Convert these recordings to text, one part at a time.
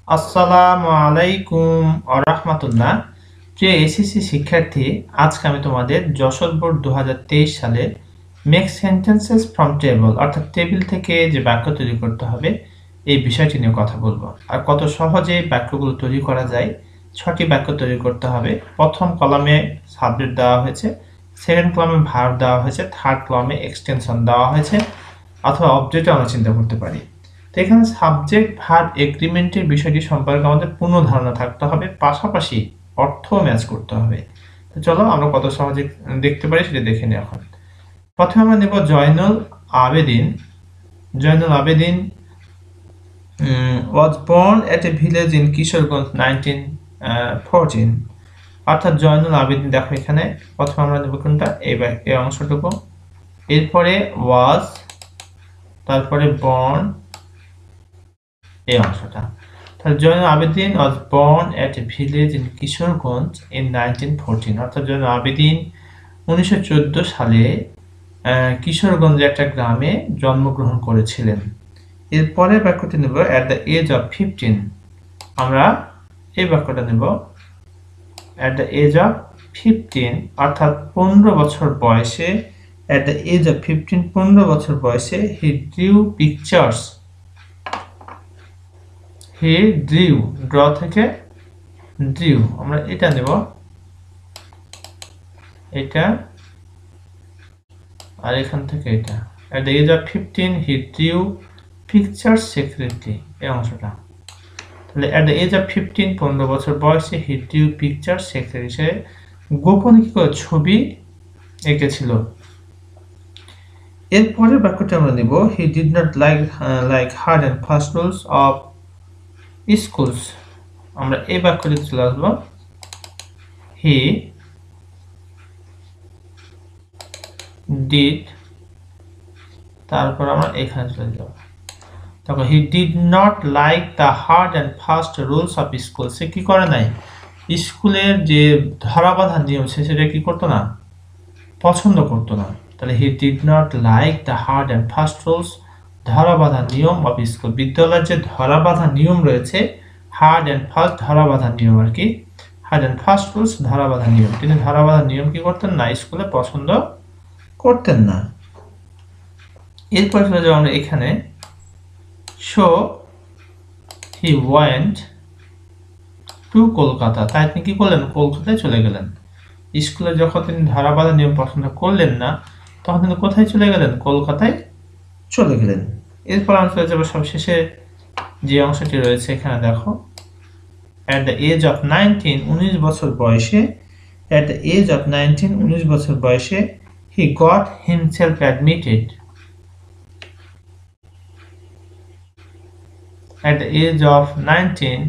আসসালামু আলাইকুম ওয়া রাহমাতুল্লাহ। প্রিয় এসএসসি শিক্ষার্থী, আজকে আমি তোমাদের যশোর বোর্ড 2023 সালে মেক সেন্টেন্সেস ফ্রম টেবল অর্থাৎ টেবিল থেকে যে বাক্য তৈরি করতে হবে এই বিষয়টি নিয়ে কথা বলবো। আর কত সহজে বাক্যগুলো তৈরি করা যায়, 6টি বাক্য তৈরি করতে হবে। প্রথম কলামে সাবজেক্ট দেওয়া হয়েছে, সেকেন্ড কলামে ভার্ব দেওয়া হয়েছে, থার্ড কলামে এক্সটেনশন দেওয়া হয়েছে, অথবা অবজেক্টও আমরা চিন্তা করতে পারি। তো এখানে সাবজেক্ট ভার্ব এগ্রিমেন্টের বিষয়টি সম্পর্কে আমাদের পূর্ণ ধারণা থাকতে হবে, পাশাপাশি অর্থ ম্যাচ করতে হবে। তো চলো আমরা কত সহজে দেখতে পারি সেটা দেখে নিই। এখন প্রথমে আমরা নেব Zainul Abedin. Zainul Abedin was born at a village in Kishoreganj 1914। অর্থাৎ জয়নুল আবেদিন, দেখো এখানে প্রথমে আমরা নেব কোনটা, এই অংশটুকু, এরপরে was, তারপরে born, এই অংশটা। তাহলে Zainul Abedin was born at a village in Kishoreganj in 1914। অর্থাৎ জয়নুল আবেদিন 1914 সালে কিশোরগঞ্জে একটা গ্রামে জন্মগ্রহণ করেছিলেন। এরপরে বাক্যটি নেব at the age of 15। আমরা এই বাক্যটা নেব at the age of 15, অর্থাৎ 15 বছর বয়সে, at the age of 15 15 বছর বয়সে he drew pictures। he drew, draw থেকে drew, আমরা এটা নেব, এটা, আর এখান থেকে এটা। at the age of 15 he drew pictures secretly, এই অংশটা। তাহলে at the age of 15 15 বছর বয়সে he drew pictures secretly, সে গোপনে কি করে ছবি এঁকেছিল। এরপরের বাক্যটা আমরা নেব he did not like hard and fast rules of schools। আমরা এই বাক্যটি চলে আসবো, he did, তারপর আমরা এখানে চলে যাব, তারপর he did not like the hard and fast rules of school। সে কি করে নাই, স্কুলের যে ধরাবাঁধা নিয়ম সেটা কি করতো না, পছন্দ করতো না। তাহলে he did not like the hard and fast rules, ধরাবাঁধা নিয়ম of school। বিদ্যালয়ের যে ধরাবাঁধা নিয়ম রয়েছে, হার্ড এন্ড ফাস্ট ধরাবাঁধা নিয়ম আর কি, হার্ড এন্ড ফাস্ট রুলস ধরাবাঁধা নিয়ম, তিনি ধরাবাঁধা নিয়ম কি করতেন না, স্কুলে পছন্দ করতেন না। এরপর চলে যাব আমরা এখানে, so he went to Kolkata. তাই তিনি কি করলেন, কলকাতায় চলে গেলেন। স্কুলে যখন তিনি ধরাবাঁধা নিয়ম পছন্দ করলেন না, তখন তিনি কোথায় চলে গেলেন, কলকাতায় চলে গেলেন। এরপর আমরা চলে যাবো সবশেষে যে অংশটি রয়েছে এখানে, দেখো at the age of 19 19 বছর বয়সে, at the age of 19 19 বছর বয়সে he got himself admitted। at the age of 19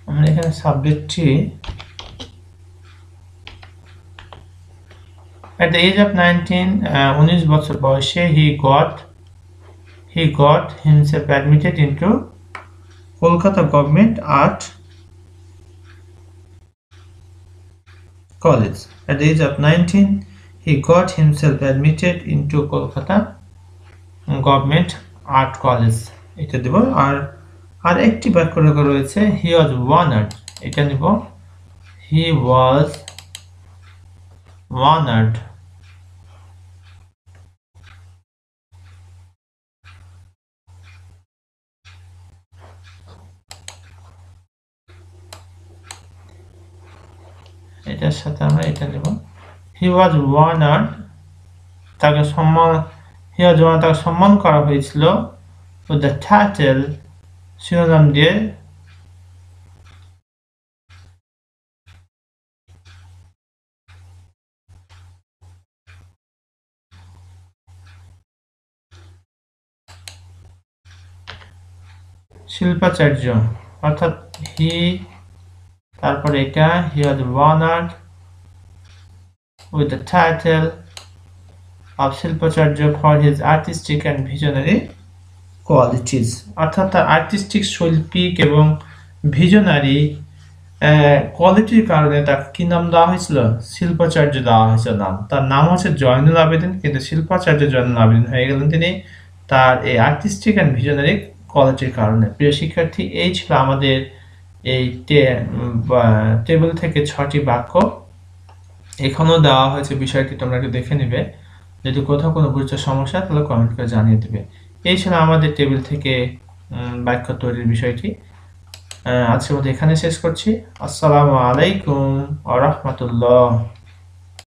আমরা এখানে সাবজেক্টটি at the age of 19 19 বছর বয়সে he got himself admitted into Kolkata Government Art College। at the age of 19 he got himself admitted into Kolkata Government Art College, এটা দেব। আর একটি বাক্য রয়েছে he was honored, এটা নিব, he was honored। এটার সাথে আমরা এটা নেব, he was honored, তাকে সম্মান, he was honored, তাকে সম্মান করা হয়েছিল with the title, শিরোনাম দিয়ে, শিল্পাচার্য। অর্থাৎ he, তারপরে এটা he was honored with the title of শিল্পাচার্য for his artistic and visionary qualities, অর্থাৎ তার আর্টিস্টিক, শৈল্পিক এবং ভিশনারি কোয়ালিটির কারণে তাকে কি নাম দেওয়া হয়েছিল? শিল্পাচার্য দেওয়া হয়েছিল নাম। তার নাম হচ্ছে জয়নুল আবেদিন, কিন্তু শিল্পাচার্য জয়নুল আবেদিন হয়ে গেলেন তিনি তার এই আর্টিস্টিক অ্যান্ড ভিশনারি কোয়ালিটির কারণে। প্রিয় শিক্ষার্থী, এই ছিল আমাদের এই টেবিল থেকে 6টি বাক্য। এখানেও দেওয়া হয়েছে বিষয়টি, তোমরা একটু দেখে নিবে। যদি কোথাও কোনো বুঝতে সমস্যা তাহলে কমেন্ট করে জানিয়ে দিবে। এই ছিল আমাদের টেবিল থেকে বাক্য তৈরির বিষয়টি। আজকের মতো এখানে শেষ করছি। আসসালামু আলাইকুম ওয়া রাহমাতুল্লাহ।